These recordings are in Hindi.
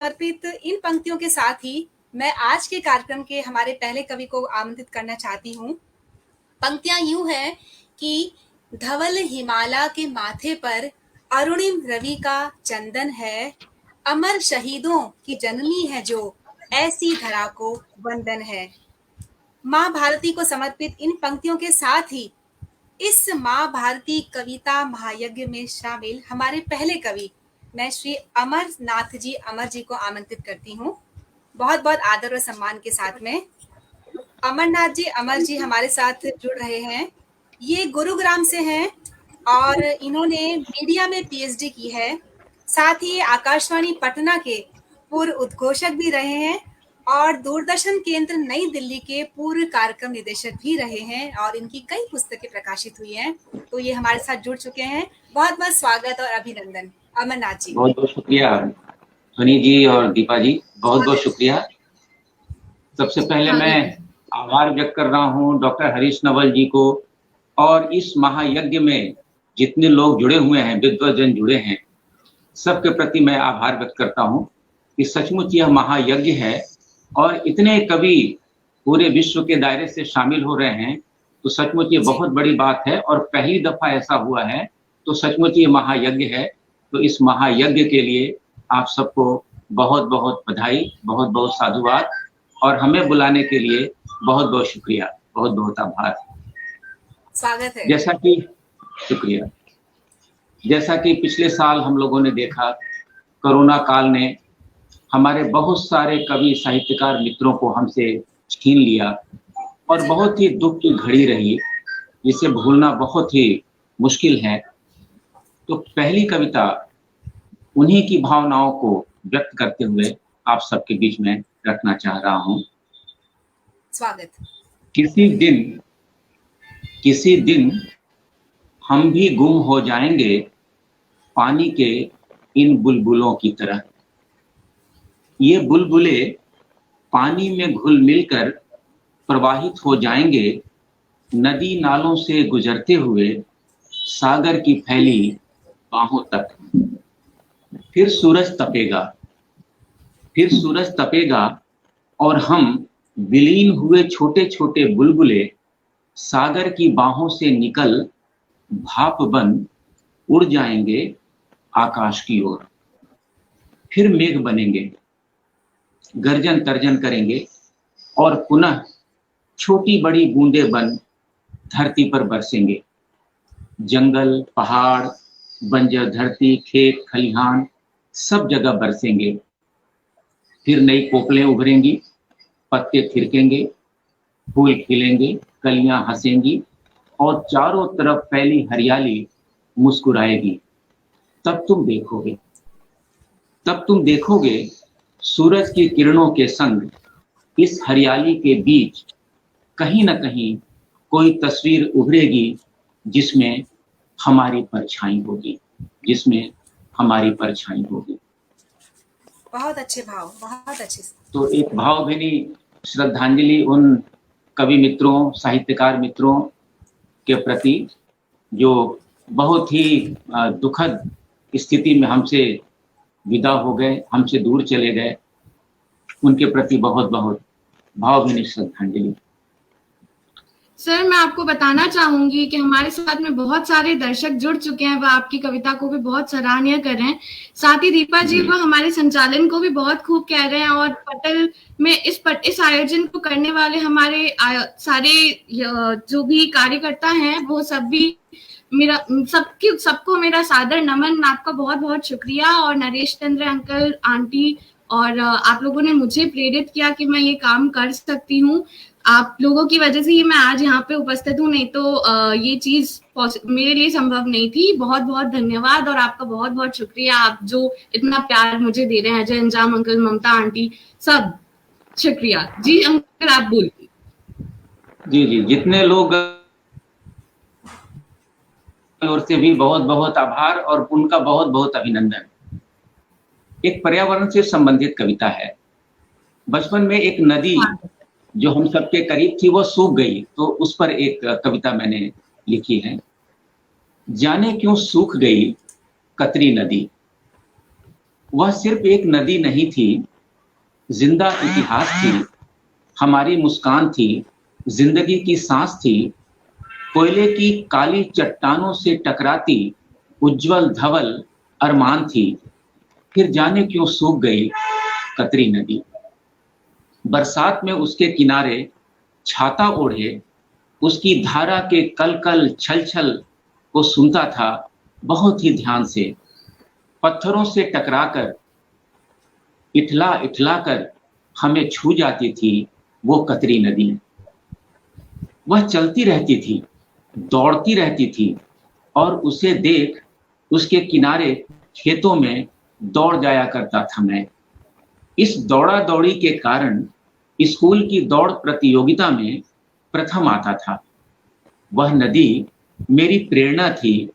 समर्पित इन पंक्तियों के साथ ही मैं आज के कार्यक्रम के हमारे पहले कवि को आमंत्रित करना चाहती हूँ। पंक्तियां यूं हैं कि धवल हिमालय के माथे पर अरुणिम रवि का चंदन है, अमर शहीदों की जननी है जो, ऐसी धरा को वंदन है। माँ भारती को समर्पित इन पंक्तियों के साथ ही इस माँ भारती कविता महायज्ञ में शामिल हमारे पहले कवि मैं श्री अमरनाथ जी अमर जी को आमंत्रित करती हूँ, बहुत बहुत आदर और सम्मान के साथ में। अमरनाथ जी अमर जी हमारे साथ जुड़ रहे हैं। ये गुरुग्राम से हैं और इन्होंने मीडिया में पीएचडी की है। साथ ही आकाशवाणी पटना के पूर्व उद्घोषक भी रहे हैं और दूरदर्शन केंद्र नई दिल्ली के पूर्व कार्यक्रम निदेशक भी रहे हैं और इनकी कई पुस्तकें प्रकाशित हुई हैं। तो ये हमारे साथ जुड़ चुके हैं। बहुत बहुत स्वागत और अभिनंदन अमरनाथ जी। बहुत बहुत शुक्रिया ध्वनि जी और दीपा जी, बहुत बहुत शुक्रिया। सबसे पहले मैं आभार व्यक्त कर रहा हूँ डॉक्टर हरीश नवल जी को और इस महायज्ञ में जितने लोग जुड़े हुए हैं, विद्वजन जुड़े हैं, सबके प्रति मैं आभार व्यक्त करता हूँ कि सचमुच यह महायज्ञ है और इतने कवि पूरे विश्व के दायरे से शामिल हो रहे हैं, तो सचमुच ये बहुत बड़ी बात है और पहली दफा ऐसा हुआ है, तो सचमुच ये महायज्ञ है। तो इस महायज्ञ के लिए आप सबको बहुत बहुत बधाई, बहुत बहुत साधुवाद और हमें बुलाने के लिए बहुत बहुत शुक्रिया, बहुत बहुत आभार। स्वागत है। जैसा कि शुक्रिया, जैसा कि पिछले साल हम लोगों ने देखा, कोरोना काल ने हमारे बहुत सारे कवि साहित्यकार मित्रों को हमसे छीन लिया और बहुत ही दुख की घड़ी रही, जिसे भूलना बहुत ही मुश्किल है। तो पहली कविता उन्हीं की भावनाओं को व्यक्त करते हुए आप सबके बीच में रखना चाह रहा हूं। स्वागत। किसी दिन हम भी गुम हो जाएंगे पानी के इन बुलबुलों की तरह। ये बुलबुले पानी में घुल मिलकर प्रवाहित हो जाएंगे नदी नालों से गुजरते हुए सागर की फैली बाहों तक। फिर सूरज तपेगा और हम विलीन हुए छोटे छोटे बुलबुले सागर की बाहों से निकल भाप बन उड़ जाएंगे आकाश की ओर। फिर मेघ बनेंगे, गर्जन तर्जन करेंगे और पुनः छोटी बड़ी बूंदें बन धरती पर बरसेंगे। जंगल, पहाड़, बंजर धरती, खेत, खलिहान सब जगह बरसेंगे। फिर नई कोपलें उभरेंगी, पत्ते थिरकेंगे, फूल खिलेंगे, कलियां हंसेंगी और चारों तरफ फैली हरियाली मुस्कुराएगी। तब तुम देखोगे सूरज की किरणों के संग इस हरियाली के बीच कहीं न कहीं कोई तस्वीर उभरेगी जिसमें हमारी परछाई होगी। बहुत अच्छे भाव, बहुत अच्छे। तो एक भावभीनी श्रद्धांजलि उन कवि मित्रों, साहित्यकार मित्रों के प्रति जो बहुत ही दुखद स्थिति में हमसे विदा हो गए, हमसे दूर चले गए, उनके प्रति बहुत बहुत भावभीनी श्रद्धांजलि। सर, मैं आपको बताना चाहूंगी कि हमारे साथ में बहुत सारे दर्शक जुड़ चुके हैं, वह आपकी कविता को भी बहुत सराहनीय कर रहे हैं। साथ ही दीपा जी वह हमारे संचालन को भी बहुत खूब कह रहे हैं और पटल में इस आयोजन को करने वाले हमारे सारे जो भी कार्यकर्ता हैं वो सब भी सबको मेरा सादर नमन। आपका बहुत बहुत शुक्रिया। और नरेश चंद्र अंकल, आंटी और आप लोगों ने मुझे प्रेरित किया कि मैं ये काम कर सकती हूँ। आप लोगों की वजह से ही मैं आज यहाँ पे उपस्थित हूँ, नहीं तो ये चीज मेरे लिए संभव नहीं थी। बहुत बहुत धन्यवाद और आपका बहुत बहुत शुक्रिया, आप जो इतना प्यार मुझे दे रहे हैं। अजय अंजाम अंकल, ममता आंटी, सब शुक्रिया। जी अंकल आप बोलिए। जी, जितने लोग ओर से भी बहुत बहुत आभार और उनका बहुत बहुत अभिनंदन। एक पर्यावरण से संबंधित कविता है। बचपन में एक नदी जो हम सबके करीब थी वो सूख गई, तो उस पर एक कविता मैंने लिखी है। जाने क्यों सूख गई कतरी नदी, वह सिर्फ एक नदी नहीं थी, जिंदा इतिहास थी, हमारी मुस्कान थी, जिंदगी की सांस थी, कोयले की काली चट्टानों से टकराती उज्जवल धवल अरमान थी। फिर जाने क्यों सूख गई कतरी नदी। बरसात में उसके किनारे छाता ओढ़े उसकी धारा के कल कल छल छल को सुनता था बहुत ही ध्यान से। पत्थरों से टकराकर इठला इठला कर हमें छू जाती थी वो कतरी नदी। वह चलती रहती थी, दौड़ती रहती थी, और उसे देख उसके किनारे खेतों में दौड़ जाया करता था मैं। इस दौड़ा दौड़ी के कारण स्कूल की दौड़ प्रतियोगिता में प्रथम आता था। वह नदी मेरी प्रेरणा थी,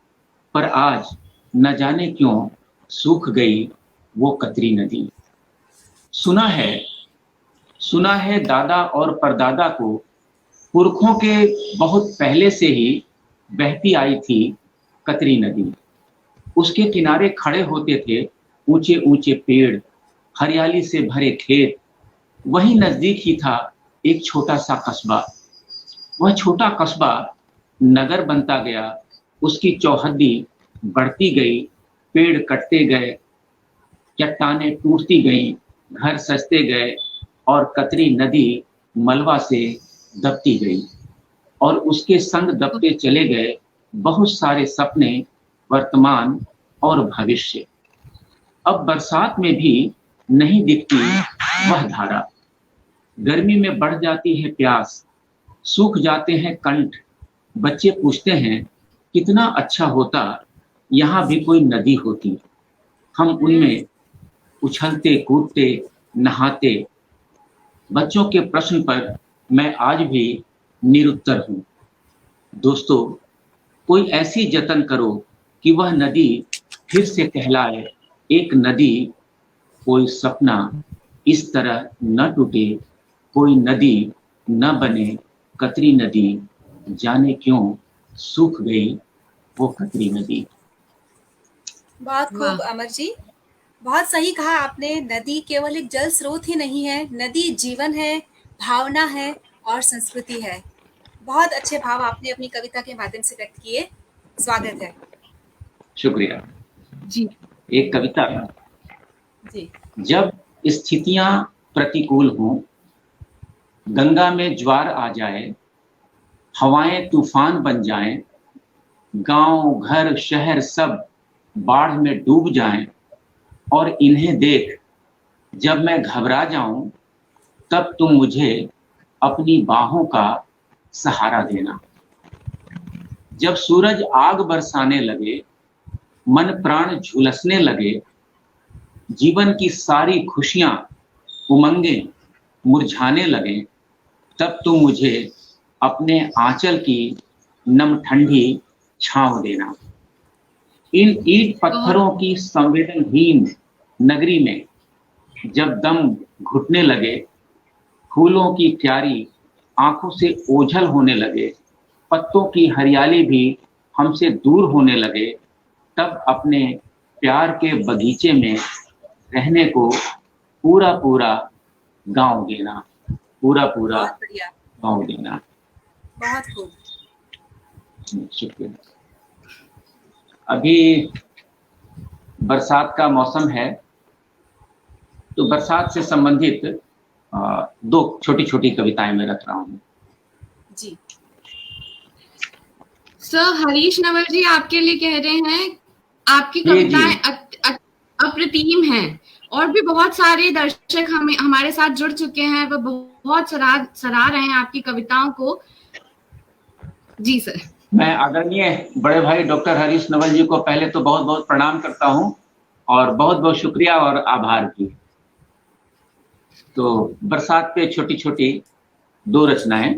पर आज न जाने क्यों सूख गई वो कतरी नदी। सुना है दादा और परदादा को पुरखों के बहुत पहले से ही बहती आई थी कतरी नदी। उसके किनारे खड़े होते थे ऊंचे ऊंचे पेड़, हरियाली से भरे खेत। वहीं नजदीक ही था एक छोटा सा कस्बा। वह छोटा कस्बा नगर बनता गया, उसकी चौहद्दी बढ़ती गई, पेड़ कटते गए, चट्टानें टूटती गईं, घर सजते गए, और कतरी नदी मलबा से दबती गई, और उसके संग दबते चले गए बहुत सारे सपने, वर्तमान और भविष्य। अब बरसात में भी नहीं दिखती वह धारा। गर्मी में बढ़ जाती है प्यास, सूख जाते हैं कंठ। बच्चे पूछते हैं कितना अच्छा होता यहाँ भी कोई नदी होती, हम उनमें उछलते कूदते नहाते। बच्चों के प्रश्न पर मैं आज भी निरुत्तर हूँ। दोस्तों, कोई ऐसी जतन करो कि वह नदी फिर से कहलाए एक नदी। कोई सपना इस तरह न टूटे, कोई नदी न बने कतरी नदी। जाने क्यों सूख गई वो कतरी नदी। बहुत खूब अमर जी, बहुत सही कहा आपने। नदी केवल एक जल स्रोत ही नहीं है, नदी जीवन है, भावना है और संस्कृति है। बहुत अच्छे भाव आपने अपनी कविता के माध्यम से व्यक्त किए। स्वागत है। शुक्रिया जी। एक कविता। जी। जब स्थितियां प्रतिकूल हों, गंगा में ज्वार आ जाए, हवाएं तूफान बन जाएं, गांव घर शहर सब बाढ़ में डूब जाएं, और इन्हें देख जब मैं घबरा जाऊं, तब तुम मुझे अपनी बाहों का सहारा देना। जब सूरज आग बरसाने लगे, मन प्राण झुलसने लगे, जीवन की सारी खुशियां उमंगे मुरझाने लगे, तब तुम मुझे अपने आंचल की नम ठंडी छांव देना। इन ईंट पत्थरों की संवेदनहीन नगरी में जब दम घुटने लगे, फूलों की क्यारी आंखों से ओझल होने लगे, पत्तों की हरियाली भी हमसे दूर होने लगे, तब अपने प्यार के बगीचे में रहने को पूरा पूरा गांव देना, पूरा पूरा गांव देना। बहुत खूब। शुक्रिया। अभी बरसात का मौसम है, तो बरसात से संबंधित दो छोटी छोटी कविताएं मैं रख रहा हूँ। जी सर, हरीश नवल जी आपके लिए कह रहे हैं आपकी कविताएं अप्रतिम हैं, और भी बहुत सारे दर्शक हमारे साथ जुड़ चुके हैं, वह बहुत सराह रहे हैं आपकी कविताओं को। जी सर। मैं आदरणीय बड़े भाई डॉक्टर हरीश नवल जी को पहले तो बहुत बहुत प्रणाम करता हूं, और बहुत बहुत शुक्रिया और आभार भी। तो बरसात पे छोटी छोटी दो रचनाएं।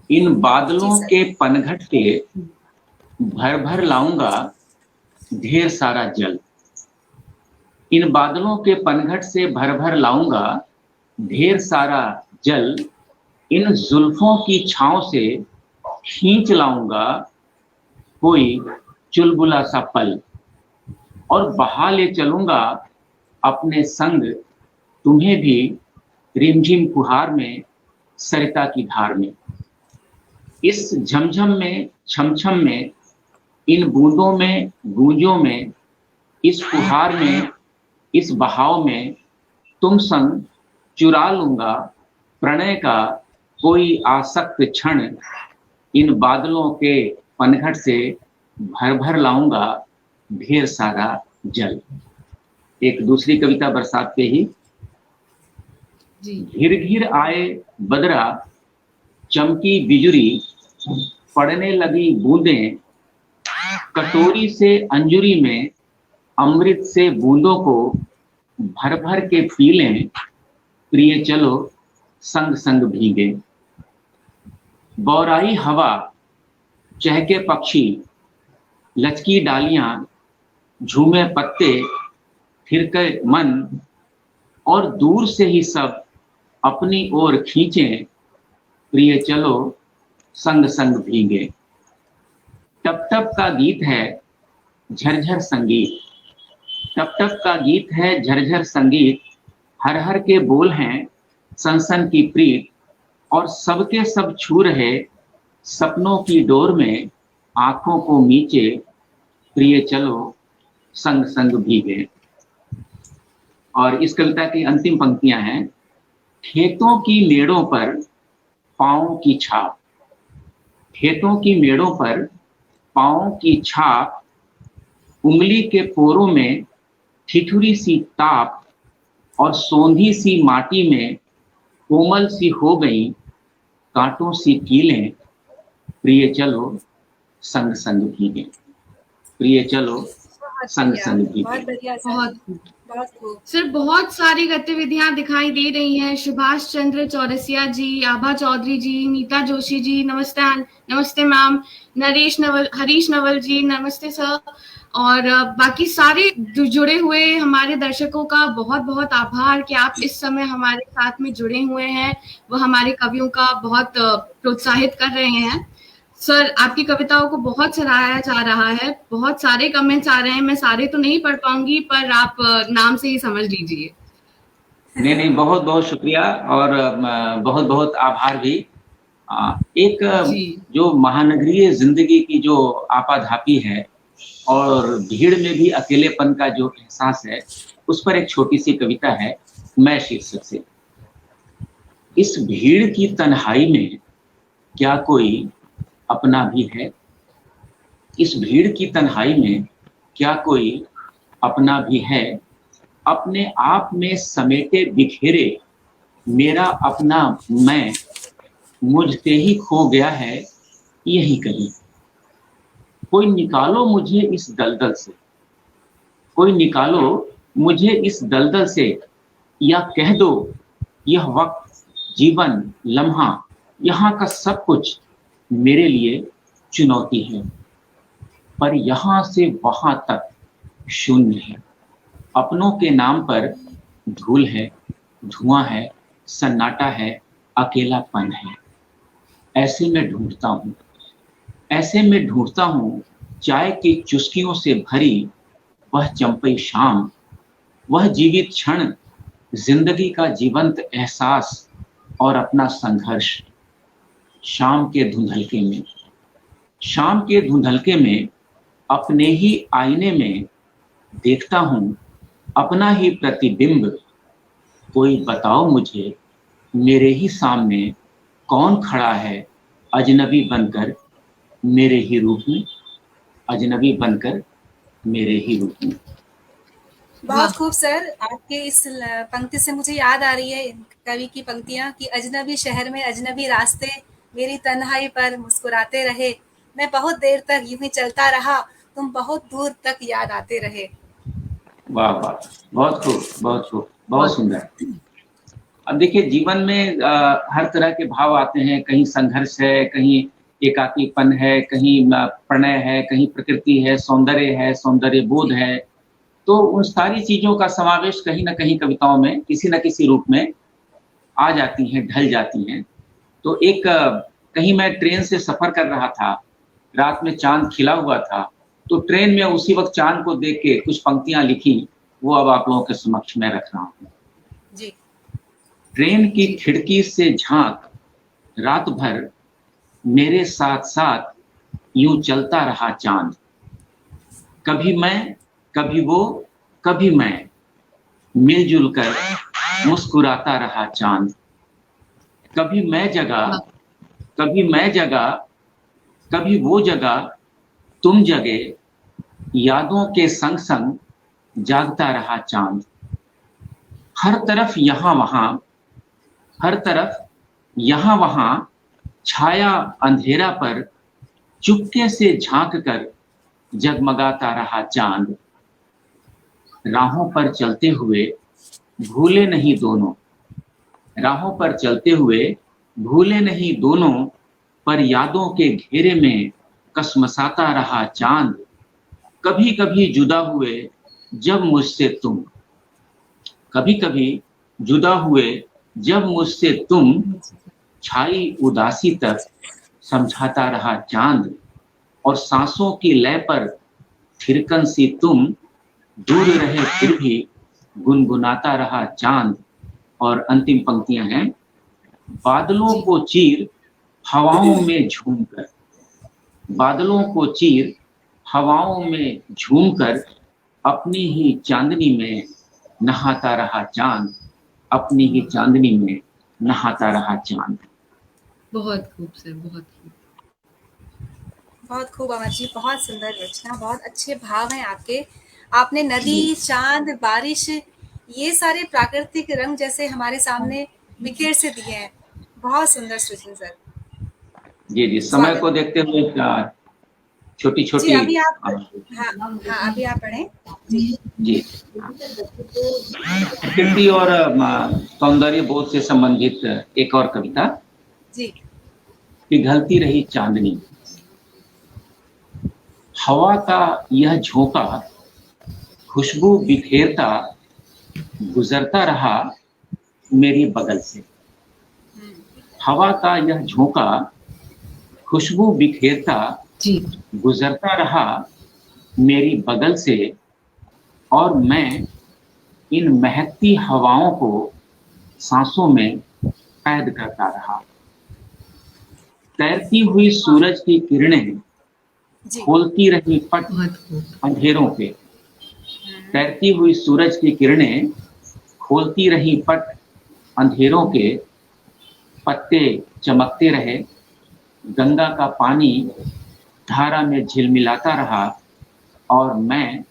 इन बादलों के पनघट से भर भर लाऊंगा ढेर सारा जल। इन बादलों के पनघट से भर भर लाऊंगा ढेर सारा जल। इन जुल्फों की छांव से खींच लाऊंगा कोई चुलबुला सा पल। और बहा ले चलूंगा अपने संग तुम्हें भी, रिमझिम फुहार में, सरिता की धार में। इस झमझम में, छमछम में, इन बूंदों में, गूंजों में, इस फुहार में, इस बहाव में तुम संग चुरा लूंगा प्रणय का कोई आसक्त क्षण। इन बादलों के पनघट से भर भर लाऊंगा ढेर सारा जल। एक दूसरी कविता बरसात पे ही। घिर घिर आए बदरा, चमकी बिजुरी, पड़ने लगी बूंदें, कटोरी से अंजुरी में अमृत से बूंदों को भर भर के पी लें, प्रिय चलो संग संग भीगे। बौराई हवा, चहके पक्षी, लचकी डालियां, झूमे पत्ते, थिरके मन, और दूर से ही सब अपनी ओर खींचें, प्रिय चलो संग संग भीगे। टप टप का गीत है झरझर संगीत, टप टप का गीत है झरझर संगीत, हर हर के बोल हैं सनसन की प्रीत, और सबके सब छू रहे सपनों की डोर में आंखों को मीचे, प्रिय चलो संग संग भीगे। और इस कविता की अंतिम पंक्तियां हैं। खेतों की मेड़ों पर पांवों की छाप, खेतों की मेड़ों पर पांवों की छाप, उंगली के पोरों में ठिठुरी सी ताप, और सोंधी सी माटी में कोमल सी हो गई कांटों सी कीलें, प्रिय चलो संग संग भीगे। प्रिय चलो संग संग भीगे। बहुत बढ़िया सर, बहुत बहुत खूब। सर बहुत सारी गतिविधियां दिखाई दे रही हैं। सुभाष चंद्र चौरसिया जी, आभा चौधरी जी, नीता जोशी जी, नमस्ते मैम, हरीश नवल जी, नमस्ते सर, और बाकी सारे जुड़े हुए हमारे दर्शकों का बहुत बहुत आभार कि आप इस समय हमारे साथ में जुड़े हुए हैं। वो हमारे कवियों का बहुत प्रोत्साहित कर रहे हैं। सर आपकी कविताओं को बहुत सराहा जा रहा है, बहुत सारे कमेंट्स आ रहे हैं, मैं सारे तो नहीं पढ़ पाऊंगी पर आप नाम से ही समझ लीजिए। नहीं, बहुत बहुत शुक्रिया और बहुत बहुत आभार भी। एक जो महानगरीय जिंदगी की जो आपाधापी है और भीड़ में भी अकेलेपन का जो एहसास है, उस पर एक छोटी सी कविता है, मैं शीर्षक से। इस भीड़ की तन्हाई में क्या कोई अपना भी है, इस भीड़ की तन्हाई में क्या कोई अपना भी है, अपने आप में समेटे बिखेरे मेरा अपना मैं मुझसे ही खो गया है यही कहीं। कोई निकालो मुझे इस दलदल से, कोई निकालो मुझे इस दलदल से, या कह दो यह वक्त, जीवन, लम्हा, यहाँ का सब कुछ मेरे लिए चुनौती है, पर यहाँ से वहां तक शून्य है। अपनों के नाम पर धूल है, धुआं है, सन्नाटा है, अकेलापन है। ऐसे में ढूंढता हूँ, ऐसे में ढूंढता हूँ चाय की चुस्कियों से भरी वह चंपई शाम, वह जीवित क्षण, जिंदगी का जीवंत एहसास और अपना संघर्ष। शाम के धुंधलके में, शाम के धुंधलके में अपने ही आईने में देखता हूँ अपना ही प्रतिबिंब। कोई बताओ मुझे मेरे ही सामने कौन खड़ा है अजनबी बनकर मेरे ही रूप में, अजनबी बनकर मेरे ही रूप में। बहुत खूब सर, आपके इस पंक्ति से मुझे याद आ रही है कवि की पंक्तियां कि अजनबी शहर में अजनबी रास्ते, मेरी तन्हाई पर मुस्कुराते रहे, मैं बहुत देर तक यूं ही चलता रहा, तुम बहुत दूर तक याद आते रहे। वाह वाह, बहुत खूब, बहुत खूब, बहुत सुंदर। अब देखिए जीवन में हर तरह के भाव आते हैं, कहीं संघर्ष है, कहीं एकाकीपन है, कहीं प्रणय है, कहीं प्रकृति है, सौंदर्य बोध है। तो उन सारी चीजों का समावेश कहीं ना कहीं कविताओं में किसी न किसी रूप में आ जाती हैं, ढल जाती हैं। तो एक कहीं मैं ट्रेन से सफर कर रहा था, रात में चांद खिला हुआ था, तो ट्रेन में उसी वक्त चांद को देख के कुछ पंक्तियां लिखी, वो अब आप लोगों के समक्ष में रख रहा हूं। जी। ट्रेन की खिड़की से झांक रात भर मेरे साथ साथ यूं चलता रहा चांद, कभी मैं कभी वो कभी मैं, मिलजुल कर मुस्कुराता रहा चांद। कभी मैं जगा कभी मैं जगा, कभी वो जगा तुम जगे, यादों के संग संग जागता रहा चांद। हर तरफ यहाँ वहां, हर तरफ यहाँ वहां छाया अंधेरा पर, चुपके से झांक कर जगमगाता रहा चांद। राहों पर चलते हुए भूले नहीं दोनों, राहों पर चलते हुए भूले नहीं दोनों, पर यादों के घेरे में कसमसाता रहा चांद। कभी कभी जुदा हुए जब मुझसे तुम, कभी कभी जुदा हुए जब मुझसे तुम, छाई उदासी तक समझाता रहा चांद। और सांसों की लय पर थिरकन सी तुम, दूर रहे फिर भी गुनगुनाता रहा चांद। और अंतिम पंक्तियां हैं, बादलों को चीर हवाओं में झूमकर, बादलों को चीर हवाओं में झूमकर, अपनी ही चांदनी में नहाता रहा चांद, अपनी ही चांदनी में नहाता रहा चांद। बहुत खूब सर, बहुत खूब। बहुत खूब अमर जी, बहुत सुंदर रचना, बहुत अच्छे भाव हैं आपके। आपने नदी, चांद, बारिश, ये सारे प्राकृतिक रंग जैसे हमारे सामने बिखेर से दिए हैं। बहुत सुंदर सृजन सर। जी जी, समय को देखते हुए छोटी जी छोटी अभी आप हाँ अभी आप पढ़ें। जी, प्रकृति और सौंदर्य बोध से संबंधित एक और कविता। जी। पिघलती रही चांदनी, हवा का यह झोंका खुशबू बिखेरता गुजरता रहा मेरी बगल से। हवा का यह झोंका खुशबू बिखेरता गुजरता रहा मेरी बगल से, और मैं इन महकती हवाओं को सांसों में कैद करता रहा। तैरती हुई सूरज की किरणें खोलती रही पट अंधेरों पे, तैरती हुई सूरज की किरणें खोलती रही पट अंधेरों के, पत्ते चमकते रहे, गंगा का पानी धारा में झिलमिलाता रहा, और मैं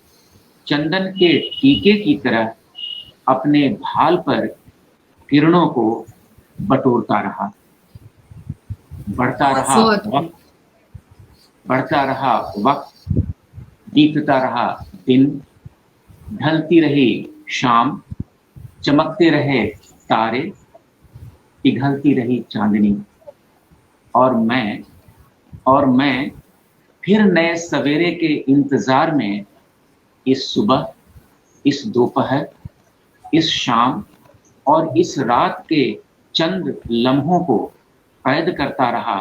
चंदन के टीके की तरह अपने भाल पर किरणों को बटोरता रहा। बढ़ता रहा वक्त, बढ़ता रहा वक्त, बीतता रहा दिन, ढलती रही शाम, चमकते रहे तारे, पिघलती रही चांदनी, और मैं फिर नए सवेरे के इंतजार में इस सुबह, इस दोपहर, इस शाम और इस रात के चंद लम्हों को कैद करता रहा,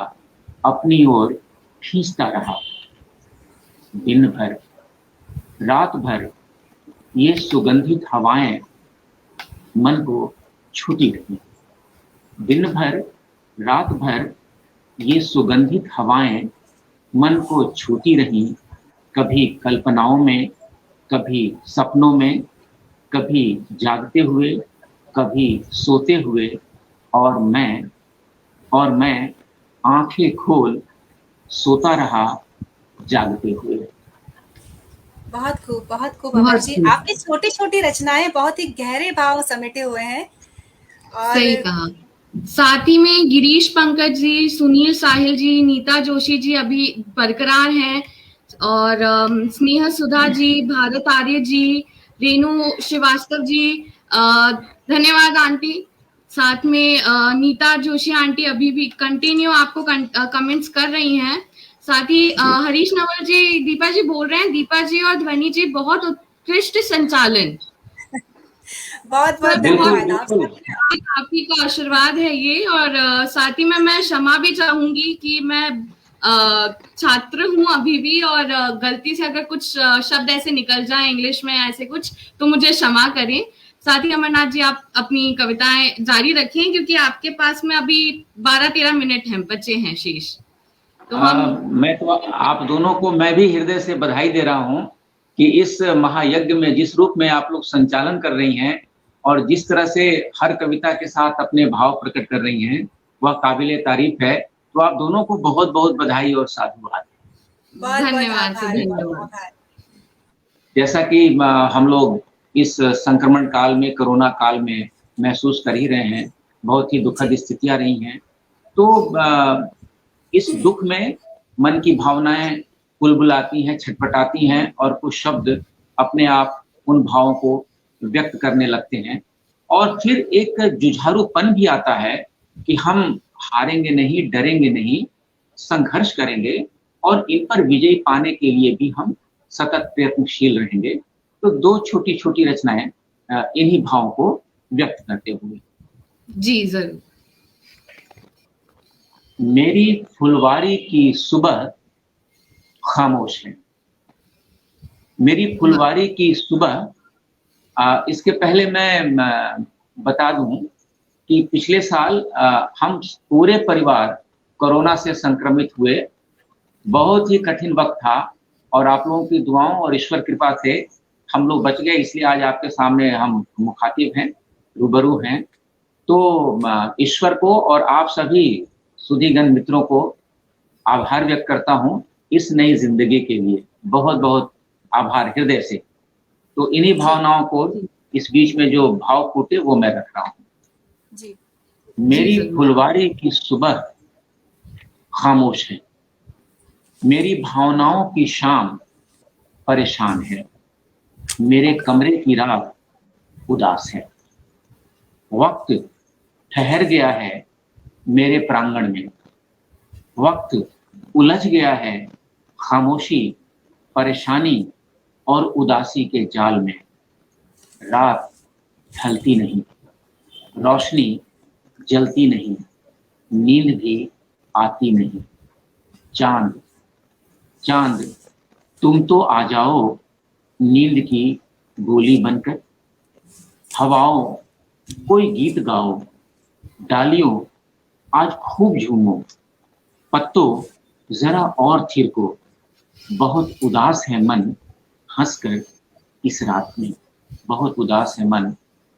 अपनी ओर खींचता रहा। दिन भर रात भर ये सुगंधित हवाएं मन को छूती रही। दिन भर रात भर ये सुगंधित हवाएं मन को छूती रही, कभी कल्पनाओं में, कभी सपनों में, कभी जागते हुए, कभी सोते हुए, और मैं आंखें खोल सोता रहा जागते हुए। बहुत खूब अमर जी, आपकी छोटी छोटी रचनाएं बहुत ही गहरे भाव समेटे हुए हैं। और सही कहा। साथ ही में गिरीश पंकज जी, सुनील साहिल जी, नीता जोशी जी अभी बरकरार हैं, और स्नेहा सुधा जी, भारत आर्य जी, रेणु श्रीवास्तव जी, धन्यवाद आंटी। साथ में नीता जोशी आंटी अभी भी कंटिन्यू आपको कमेंट्स कर रही हैं। साथ ही हरीश नवल जी, दीपा जी बोल रहे हैं, दीपा जी और ध्वनि जी बहुत उत्कृष्ट संचालन। बहुत धन्यवाद आपकी का आशीर्वाद है ये। और साथ ही में मैं क्षमा भी चाहूंगी कि मैं छात्र हूँ अभी भी, और गलती से अगर कुछ शब्द ऐसे निकल जाए इंग्लिश में ऐसे कुछ, तो मुझे क्षमा करें। साथ ही अमरनाथ जी, आप अपनी कविताएं जारी रखें, क्योंकि आपके पास में अभी 12-13 मिनट हैं, बचे हैं शेष। तो मैं तो आप दोनों को मैं भी हृदय से बधाई दे रहा हूं कि इस महायज्ञ में जिस रूप में आप लोग संचालन कर रही हैं और जिस तरह से हर कविता के साथ अपने भाव प्रकट कर रही हैं, वह काबिले तारीफ है। तो आप दोनों को बहुत बहुत बधाई और साधुवाद। धन्यवाद। जैसा कि हम लोग इस संक्रमण काल में, कोरोना काल में महसूस कर ही रहे हैं, बहुत ही दुखद स्थितियां रही हैं। तो इस दुख में मन की भावनाएं बुलबुलाती हैं, छटपटाती हैं, और कुछ शब्द अपने आप उन भावों को व्यक्त करने लगते हैं। और फिर एक जुझारूपन भी आता है कि हम हारेंगे नहीं, डरेंगे नहीं, संघर्ष करेंगे और इन पर विजय पाने के लिए भी हम सतत प्रयत्नशील रहेंगे। तो दो छोटी छोटी रचनाएं इन्हीं भावों को व्यक्त करते हुए। जी जरूर। मेरी फुलवारी की सुबह खामोश है। मेरी फुलवारी की सुबह, इसके पहले मैं बता दूं कि पिछले साल हम पूरे परिवार कोरोना से संक्रमित हुए। बहुत ही कठिन वक्त था और आप लोगों की दुआओं और ईश्वर कृपा से हम लोग बच गए, इसलिए आज आपके सामने हम मुखातिब हैं, रूबरू हैं। तो ईश्वर को और आप सभी सुधीगण मित्रों को आभार व्यक्त करता हूं इस नई जिंदगी के लिए। बहुत बहुत आभार हृदय से। तो इन्हीं भावनाओं को इस बीच में जो भाव फूटे वो मैं रख रहा हूं। जी। मेरी फुलवारी की सुबह खामोश है। मेरी भावनाओं की शाम परेशान है। मेरे कमरे की रात उदास है। वक्त ठहर गया है मेरे प्रांगण में। वक्त उलझ गया है खामोशी, परेशानी और उदासी के जाल में। रात ढलती नहीं, रोशनी जलती नहीं, नींद भी आती नहीं। चांद चांद तुम तो आ जाओ नींद की गोली बनकर। हवाओं कोई गीत गाओ, डालियों आज खूब झूमो। पत्तों जरा और थिरको, बहुत उदास है मन हंसकर इस रात में। बहुत उदास है मन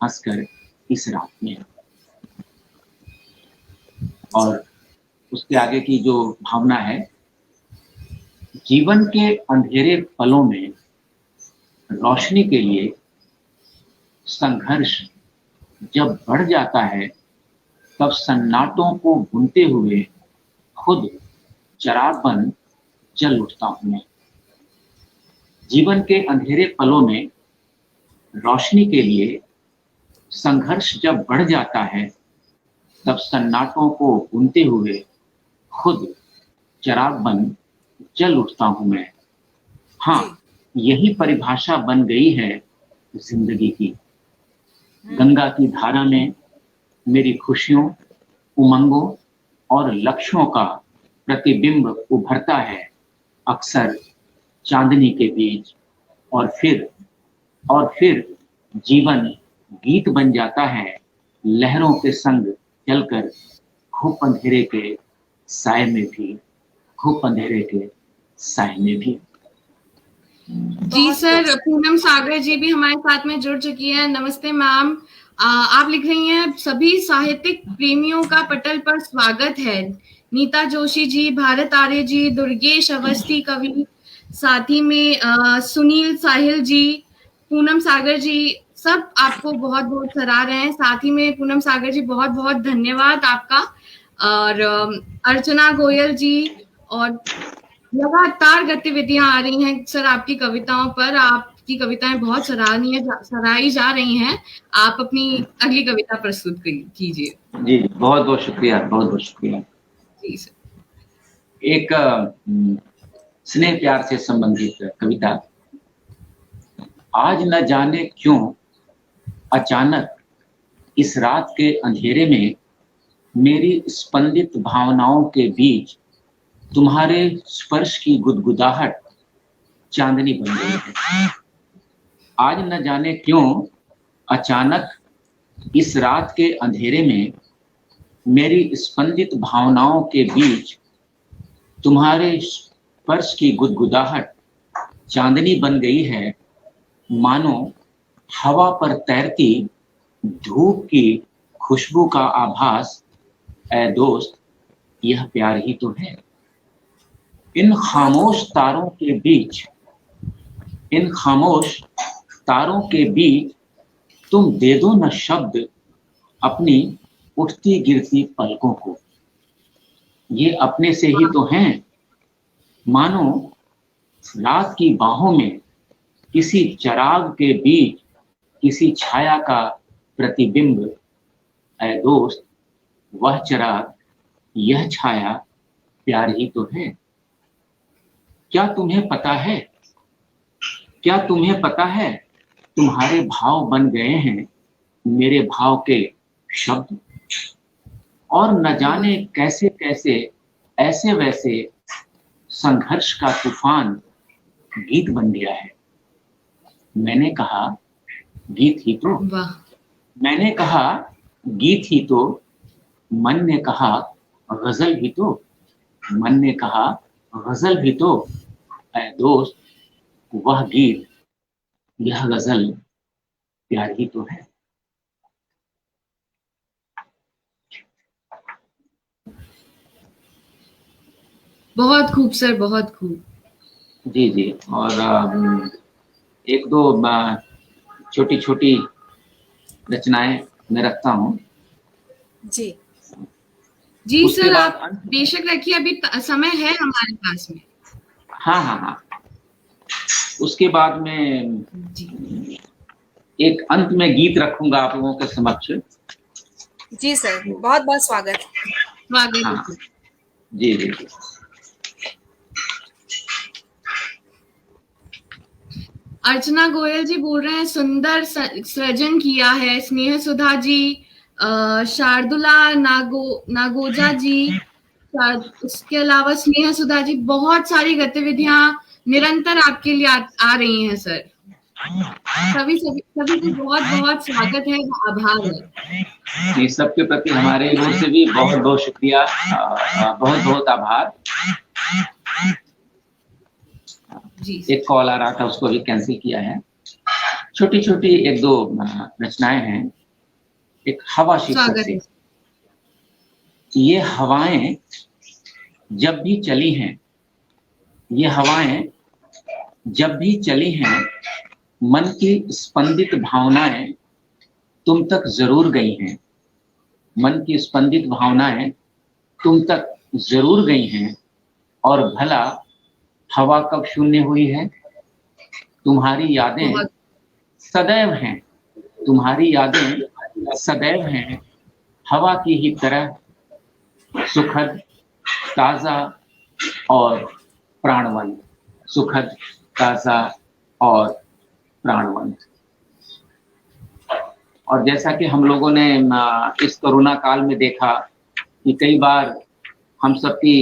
हंसकर इस रात में। और उसके आगे की जो भावना है, जीवन के अंधेरे पलों में रोशनी के लिए संघर्ष जब बढ़ जाता है, तब सन्नाटों को भूनते हुए खुद चिराग बन जल उठता हूं मैं। जीवन के अंधेरे पलों में रोशनी के लिए संघर्ष जब बढ़ जाता है, तब सन्नाटों को भूनते हुए खुद चिराग बन जल उठता हूं मैं। हाँ, यही परिभाषा बन गई है जिंदगी की। गंगा की धारा में मेरी खुशियों, उमंगों और लक्ष्यों का प्रतिबिंब उभरता है अक्सर चांदनी के बीच। और फिर जीवन गीत बन जाता है लहरों के संग चलकर, घुप अंधेरे के साए में भी, घुप अंधेरे के साए में भी। जी सर, पूनम सागर जी भी हमारे साथ में जुड़ चुकी है। नमस्ते मैम। आप लिख रही हैं, सभी साहित्यिक प्रेमियों का पटल पर स्वागत है। नीता जोशी जी, भारत आर्य जी, दुर्गेश अवस्थी कवि, साथ ही में सुनील साहिल जी, पूनम सागर जी, सब आपको बहुत बहुत सराह रहे हैं। साथ ही में पूनम सागर जी, बहुत बहुत धन्यवाद आपका। और अर्चना गोयल जी, और लगातार गतिविधियां आ रही हैं सर आपकी कविताओं पर। आपकी कविताएं बहुत सराही जा रही हैं। आप अपनी अगली कविता प्रस्तुत कीजिए। जी, बहुत बहुत शुक्रिया, बहुत बहुत शुक्रिया। जी सर। एक स्नेह प्यार से संबंधित कविता। आज न जाने क्यों अचानक इस रात के अंधेरे में मेरी स्पंदित भावनाओं के बीच तुम्हारे स्पर्श की गुदगुदाहट चांदनी बन गई है। आज न जाने क्यों अचानक इस रात के अंधेरे में मेरी स्पंदित भावनाओं के बीच तुम्हारे स्पर्श की गुदगुदाहट चांदनी बन गई है, मानो हवा पर तैरती धूप की खुशबू का आभास। ऐ दोस्त, यह प्यार ही तो है। इन खामोश तारों के बीच, इन खामोश तारों के बीच तुम दे दो न शब्द अपनी उठती गिरती पलकों को। ये अपने से ही तो हैं, मानो रात की बाहों में किसी चिराग के बीच किसी छाया का प्रतिबिंब। ऐ दोस्त, वह चिराग, यह छाया प्यार ही तो है। क्या तुम्हें पता है, क्या तुम्हें पता है, तुम्हारे भाव बन गए हैं मेरे भाव के शब्द। और न जाने कैसे कैसे ऐसे वैसे संघर्ष का तूफान गीत बन गया है। मैंने कहा गीत ही तो, मैंने कहा गीत ही तो, मन ने कहा गजल भी तो, मन ने कहा गजल भी तो। ऐ दोस्त, वह गीत, यह गजल प्यार ही तो है। बहुत खूब सर, बहुत खूब। जी जी, और एक दो छोटी छोटी रचनाएं मैं रखता हूँ। जी जी सर, आप बेशक रखिए, अभी समय है हमारे पास में। हाँ हाँ हाँ। उसके बाद में जी एक अंत में गीत रखूंगा आप लोगों के समक्ष। जी सर, बहुत बहुत स्वागत। स्वागत। हाँ जी जी जी। अर्चना गोयल जी बोल रहे हैं, सुंदर सृजन किया है। स्नेह सुधा जी, शार्दुला नागोजा जी, उसके अलावा स्नेह सुधा जी, बहुत सारी गतिविधियां निरंतर आपके लिए आ रही हैं सर। सभी को बहुत बहुत स्वागत है, आभार है। इस सबके प्रति हमारे ओर से भी बहुत बहुत शुक्रिया, बहुत बहुत आभार। जी एक कॉल आ रहा था, उसको भी कैंसिल किया है। छोटी छोटी एक दो रचनाएं हैं। एक हवा शीर्षक से। ये हवाएं जब भी चली हैं, ये हवाएं जब भी चली हैं, मन की स्पंदित भावनाएं तुम तक जरूर गई हैं। मन की स्पंदित भावनाएं तुम तक जरूर गई हैं। और भला हवा कब शून्य हुई है? तुम्हारी यादें सदैव हैं, तुम्हारी यादें सदैव हैं, हवा की ही तरह सुखद, ताजा और प्राणवंत। सुखद, ताजा और प्राणवंत। और जैसा कि हम लोगों ने इस कोरोना काल में देखा कि कई बार हम सबकी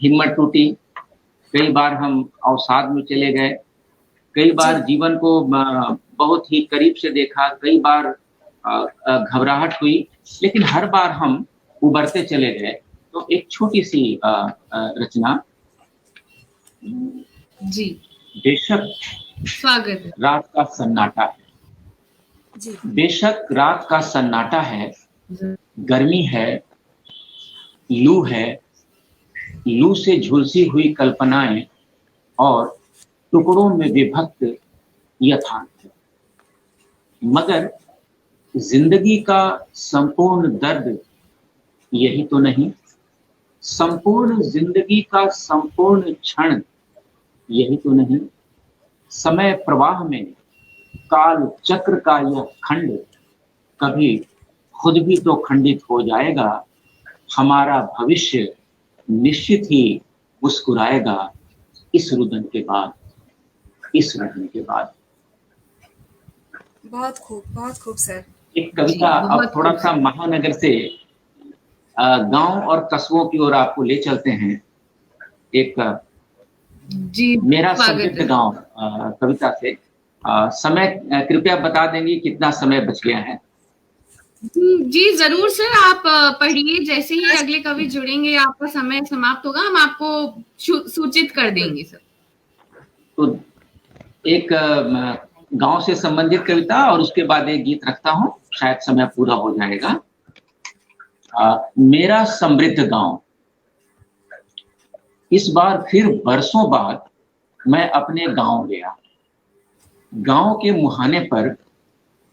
हिम्मत टूटी, कई बार हम अवसाद में चले गए, कई बार जीवन को बहुत ही करीब से देखा, कई बार घबराहट हुई, लेकिन हर बार हम उबरते चले गए। तो एक छोटी सी रचना। जी बेशक स्वागत है। रात का सन्नाटा है, जी बेशक रात का सन्नाटा है, गर्मी है, लू है, लू से झुलसी हुई कल्पनाएं और टुकड़ों में विभक्त यथार्थ। मगर जिंदगी का संपूर्ण दर्द यही तो नहीं, संपूर्ण जिंदगी का संपूर्ण क्षण यही तो नहीं। समय प्रवाह में काल चक्र का यह खंड कभी खुद भी तो खंडित हो जाएगा। हमारा भविष्य निश्चित ही मुस्कुराएगा इस रुदन के बाद, इस रुदन के बाद। बहुत खूब सर। एक कविता अब थोड़ा सा महानगर से गांव और कस्बों की ओर आपको ले चलते हैं। एक जी मेरा स्वागत समृद्ध है। गांव कविता से समय कृपया बता देंगे कितना समय बच गया है? जी जरूर सर, आप पढ़िए, जैसे ही अगले कवि जुड़ेंगे आपका समय समाप्त होगा हम आपको सूचित कर देंगे सर। तो एक गांव से संबंधित कविता और उसके बाद एक गीत रखता हूं, शायद समय पूरा हो जाएगा। मेरा समृद्ध गांव। इस बार फिर बरसों बाद मैं अपने गांव गया। गांव के मुहाने पर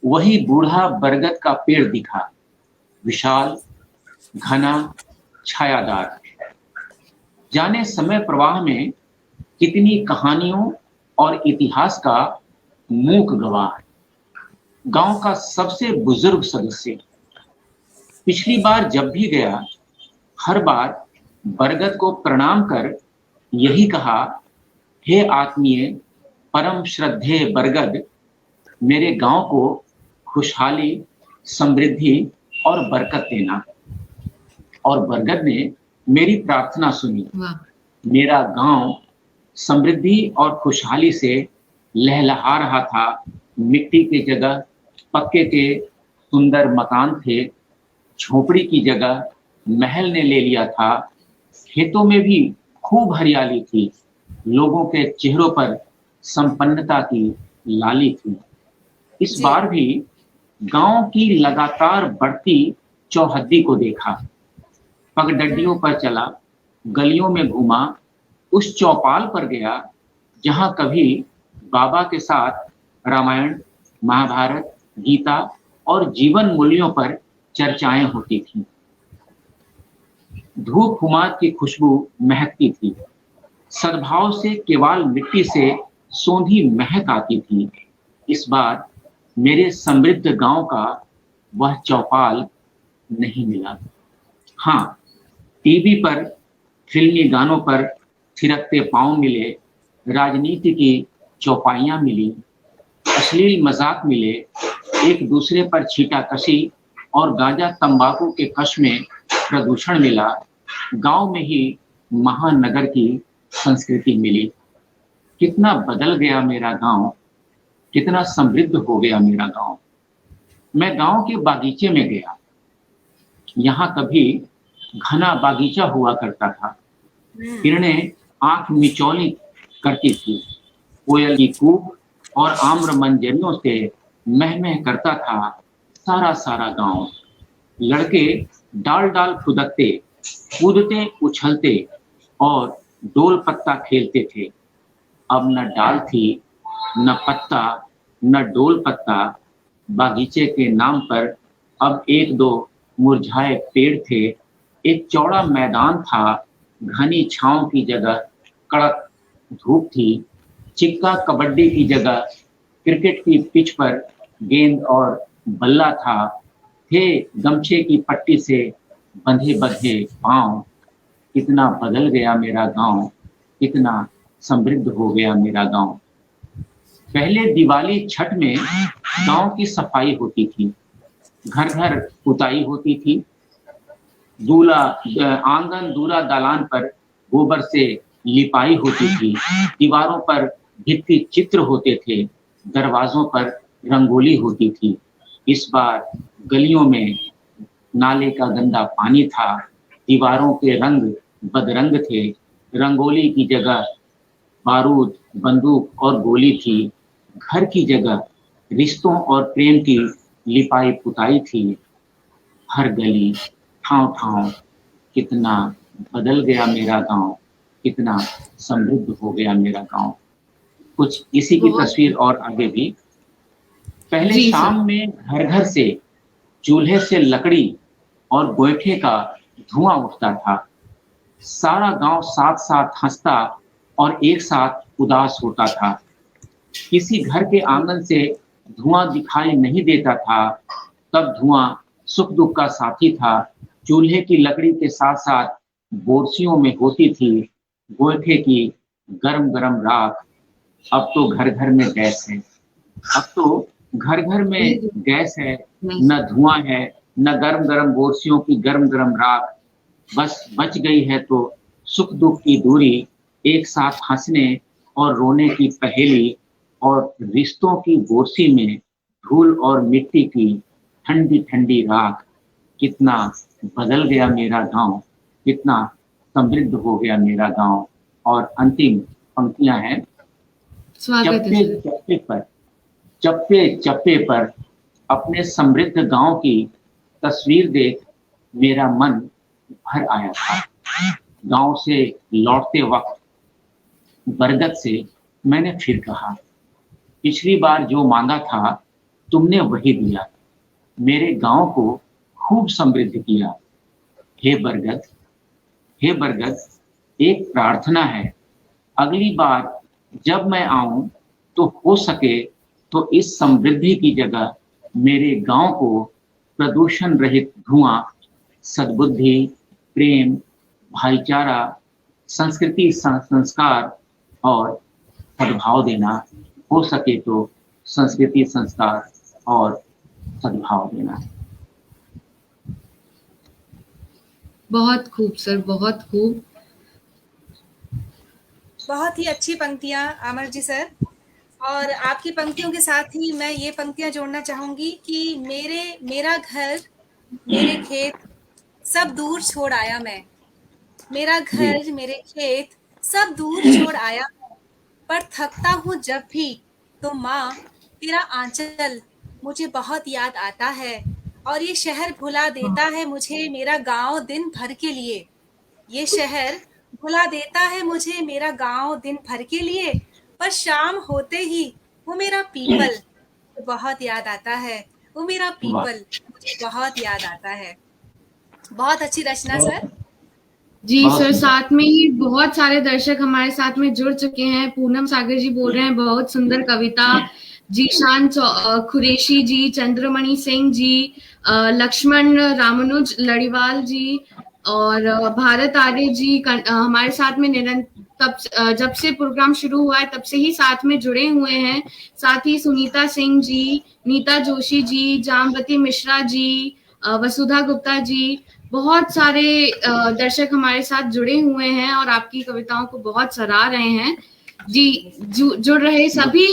वही बूढ़ा बरगद का पेड़ दिखा, विशाल, घना, छायादार। जाने समय प्रवाह में कितनी कहानियों और इतिहास का मूक गवाह। गांव का सबसे बुजुर्ग सदस्य। पिछली बार जब भी गया, हर बार बरगद को प्रणाम कर यही कहा, हे आत्मीय परम श्रद्धेय बरगद, मेरे गांव को खुशहाली, समृद्धि और बरकत देना। और बरगद ने मेरी प्रार्थना सुनी। मेरा गांव समृद्धि और खुशहाली से लहलहा रहा था। मिट्टी की जगह पक्के के सुंदर मकान थे, झोपड़ी की जगह महल ने ले लिया था। खेतों में भी खूब हरियाली थी, लोगों के चेहरों पर संपन्नता की लाली थी। इस बार भी गांव की लगातार बढ़ती चौहद्दी को देखा। पगडंडियों पर चला, गलियों में घूमा, उस चौपाल पर गया जहां कभी बाबा के साथ रामायण, महाभारत, गीता और जीवन मूल्यों पर चर्चाएं होती थीं। धूप हुमाद की खुशबू महकती थी। सद्भाव से केवल मिट्टी से सोंधी महक आती थी। इस बार मेरे समृद्ध गांव का वह चौपाल नहीं मिला। हाँ, टीवी पर फिल्मी गानों पर थिरकते पांव मिले, राजनीति की चौपाइयां मिली, अश्लील मजाक मिले, एक दूसरे पर छीटाकशी और गांजा तंबाकू के कश में प्रदूषण मिला। गांव में ही महानगर की संस्कृति मिली। कितना बदल गया मेरा गांव, कितना समृद्ध हो गया मेरा गांव। मैं गांव के बागीचे में गया। यहाँ कभी घना बागीचा हुआ करता था। किरणें आंख मिचौली करती थी। कोयल की कूक और आम्र मंजरियों से महमह करता था सारा सारा गांव। लड़के डाल डाल फुदकते, कूदते, उछलते और डोल पत्ता खेलते थे। अब न डाल थी, न पत्ता, न डोल पत्ता। बागीचे के नाम पर अब एक दो मुरझाए पेड़ थे। एक चौड़ा मैदान था, घनी छांव की जगह कड़क धूप थी। चिक्का कबड्डी की जगह क्रिकेट की पिच पर गेंद और बल्ला था। थे गमछे की पट्टी से बंधे बंधे पांव। कितना बदल गया मेरा गांव, कितना समृद्ध हो गया मेरा गांव। पहले दिवाली छठ में गांव की सफाई होती थी, घर घर पुताई होती थी। आंगन दूल्हा दालान पर गोबर से लिपाई होती थी। दीवारों पर भित्ति चित्र होते थे, दरवाजों पर रंगोली होती थी। इस बार गलियों में नाले का गंदा पानी था। दीवारों के रंग बदरंग थे। रंगोली की जगह बारूद, बंदूक और गोली थी। घर की जगह रिश्तों और प्रेम की लिपाई पुताई थी। हर गली, ठाव ठाव, कितना बदल गया मेरा गांव, कितना समृद्ध हो गया मेरा गांव। कुछ इसी की तस्वीर और आगे भी। पहले शाम में घर घर से, चूल्हे से लकड़ी और गोईठे का धुआं उठता था। सारा गांव साथ साथ हंसता और एक साथ उदास होता था। किसी घर के आंगन से धुआं दिखाई नहीं देता था। तब धुआं सुख दुख का साथी था। चूल्हे की लकड़ी के साथ साथ बोरसियों में होती थी गोईठे की गरम गरम राख। अब तो घर घर में गैस है। अब तो घर घर में गैस है, न धुआं है, न गरम गरम बोरसियों की गरम गरम राख। बस बच गई है तो सुख दुख की दूरी, एक साथ हंसने और रोने की पहेली, और रिश्तों की बोरसी में धूल और मिट्टी की ठंडी ठंडी राख। कितना बदल गया मेरा गांव, कितना समृद्ध हो गया मेरा गांव। और अंतिम पंक्तियां हैं, स्वागत है चप्पे सर। चप्पे पर, चप्पे चप्पे पर अपने समृद्ध गांव की तस्वीर देख मेरा मन भर आया था। गांव से लौटते वक्त बरगद से मैंने फिर कहा, पिछली बार जो मांगा था तुमने वही दिया, मेरे गांव को खूब समृद्ध किया। हे बरगद, हे बरगद, एक प्रार्थना है, अगली बार जब मैं आऊं तो हो सके तो इस समृद्धि की जगह मेरे गांव को प्रदूषण रहित धुआं, सद्बुद्धि, प्रेम, भाईचारा, संस्कृति, संस्कार और सद्भाव देना। हो सके तो संस्कृति, संस्कार और सद्भाव देना। बहुत खूब सर, बहुत खूब। बहुत ही अच्छी पंक्तियां अमर जी सर। और आपकी पंक्तियों के साथ ही मैं ये पंक्तियां जोड़ना चाहूंगी कि मेरा घर, मेरे खेत सब दूर छोड़ आया मैं। मेरा घर, मेरे खेत सब दूर छोड़ आया मैं, पर थकता हूँ जब भी तो माँ तेरा आंचल मुझे बहुत याद आता है। और ये शहर भुला देता है मुझे मेरा गांव दिन भर के लिए। ये शहर भुला देता है मुझे मेरा गांव दिन भर के लिए, पर शाम होते ही वो मेरा पीपल बहुत याद आता है। वो मेरा पीपल मुझे बहुत याद आता है। बहुत अच्छी रचना सर। जी सर, साथ में ही बहुत सारे दर्शक हमारे साथ में जुड़ चुके हैं। पूनम सागर जी बोल रहे हैं बहुत सुंदर कविता। जीशान खुरेशी जी, चंद्रमणि सिंह जी, लक्ष्मण रामानुज लड़ीवाल जी और भारत आर्य जी हमारे साथ में तब जब से प्रोग्राम शुरू हुआ है तब से ही साथ में जुड़े हुए हैं। साथ ही सुनीता सिंह जी, नीता जोशी जी, जामवती मिश्रा जी, वसुधा गुप्ता जी, बहुत सारे दर्शक हमारे साथ जुड़े हुए हैं और आपकी कविताओं को बहुत सराह रहे हैं। जी, जुड़ रहे सभी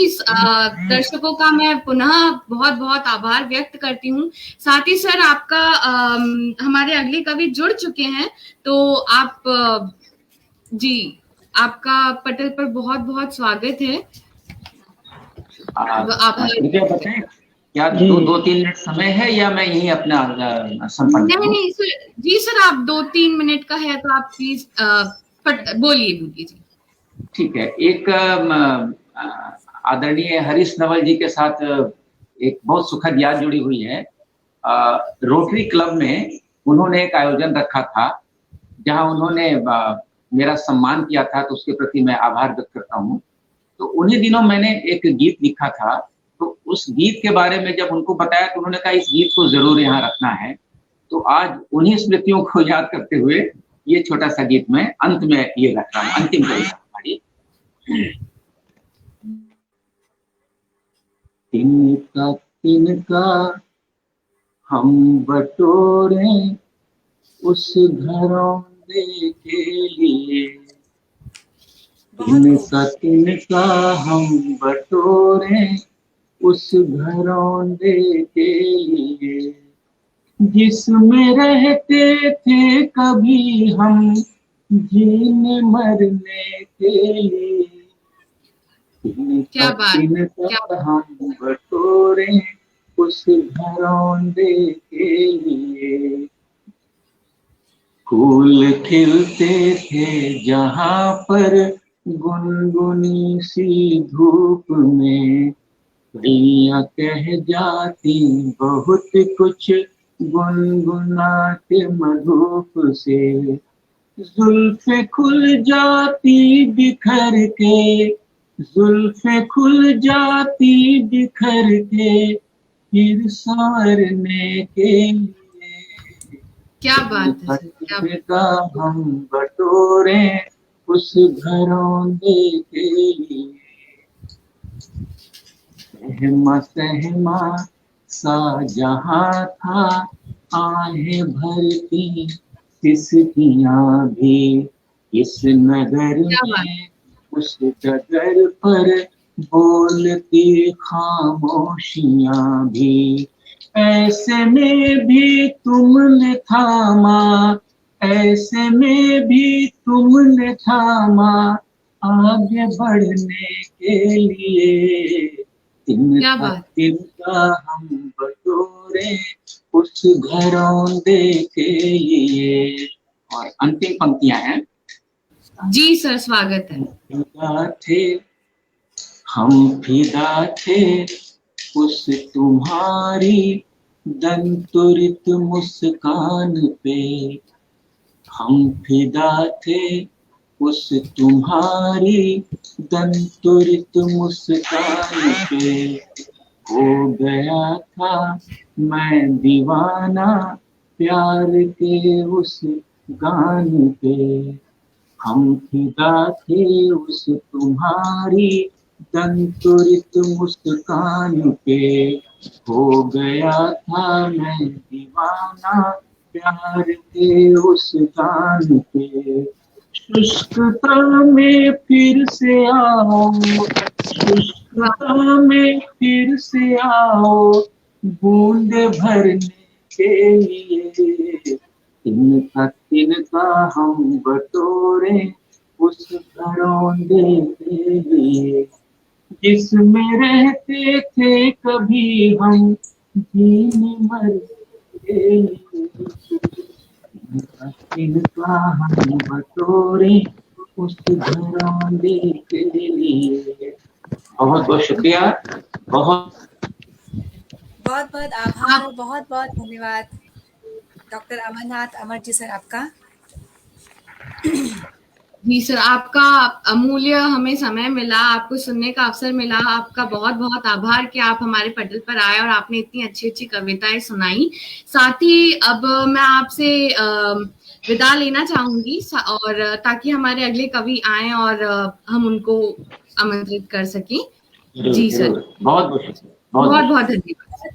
दर्शकों का मैं पुनः बहुत बहुत आभार व्यक्त करती हूँ। साथ ही सर आपका हमारे अगले कवि जुड़ चुके हैं, तो आप जी आपका पटल पर बहुत बहुत स्वागत है। मुझे बताएं क्या 2-3 मिनट समय है या मैं यही अपना संपर्क? नहीं सर, जी सर आप 2-3 मिनट का है तो आप प्लीज बोलिए जी। ठीक है। एक आदरणीय हरीश नवल जी के साथ एक बहुत सुखद याद जुड़ी हुई है। रोटरी क्लब में उन्होंने एक आयोजन रखा था जहां उन्होंने मेरा सम्मान किया था, तो उसके प्रति मैं आभार व्यक्त करता हूं। तो उन्हीं दिनों मैंने एक गीत लिखा था, तो उस गीत के बारे में जब उनको बताया तो उन्होंने कहा इस गीत को जरूर यहाँ रखना है। तो आज उन्हीं स्मृतियों को याद करते हुए ये छोटा सा गीत मैं अंत में ये रख रहा हूँ, अंतिम कविता हमारी। तिनका तिनका हम बटोरे उस घरौंदे के लिए, तिनका तिनका हम बटोरे उस घरौंदे के लिए, जिसमें रहते थे कभी हम जीने मरने के लिए। क्या बात, तिनका हम बटोरे उस घरौंदे के लिए, फूल खिलते थे जहाँ पर गुनगुनी सी धूप में, कलियां कह जाती बहुत कुछ गुनगुनाते मधुप से, जुल्फे खुल जाती बिखर के, जुल्फे खुल जाती बिखर के फिर संवरने के लिए। क्या बात है, का हम बटोरे उस घरौंदे के लिए, सहमा सहमा सा जहाँ था आहें भरती सिसकियाँ भी इस नगर में उस डगर पर बोलती खामोशियां भी, ऐसे में भी तुमने थामा, ऐसे में भी तुमने थामा आगे बढ़ने के लिए। तिनका हम बटोरे उस घरौंदे के लिए। और अंतिम पंक्तियां हैं। जी सर, स्वागत है। हम फिदा थे उस तुम्हारी दंतुरित मुस्कान पे, हम फिदा थे उस तुम्हारी दंतुरित मुस्कान पे। हो गया था मैं दीवाना प्यार के उस गान पे, हम फिदा थे उस तुम्हारी दंतुरित मुस्कान पे। हो गया था मैं दीवाना प्यार के उस गान पे। शुष्कता में फिर से आओ, शुष्कता में फिर से आओ बूंद भरने के लिए। तिनका हम बटोरे उस घरौंदे के लिए, जिसमें रहते थे कभी हम जीने मर के लिए। तिनका हम बटोरे उस घरौंदे के लिए। बहुत बहुत शुक्रिया, बहुत बहुत आभार और बहुत धन्यवाद डॉक्टर अमरनाथ अमर जी सर आपका। जी सर, आपका अमूल्य हमें समय मिला, आपको सुनने का अवसर मिला। आपका बहुत बहुत आभार कि आप हमारे पटल पर आए और आपने इतनी अच्छी अच्छी कविताएं सुनाई। साथ ही अब मैं आपसे विदा लेना चाहूंगी और ताकि हमारे अगले कवि आए और हम उनको आमंत्रित कर सकें। जी सर, बहुत बहुत बहुत धन्यवाद।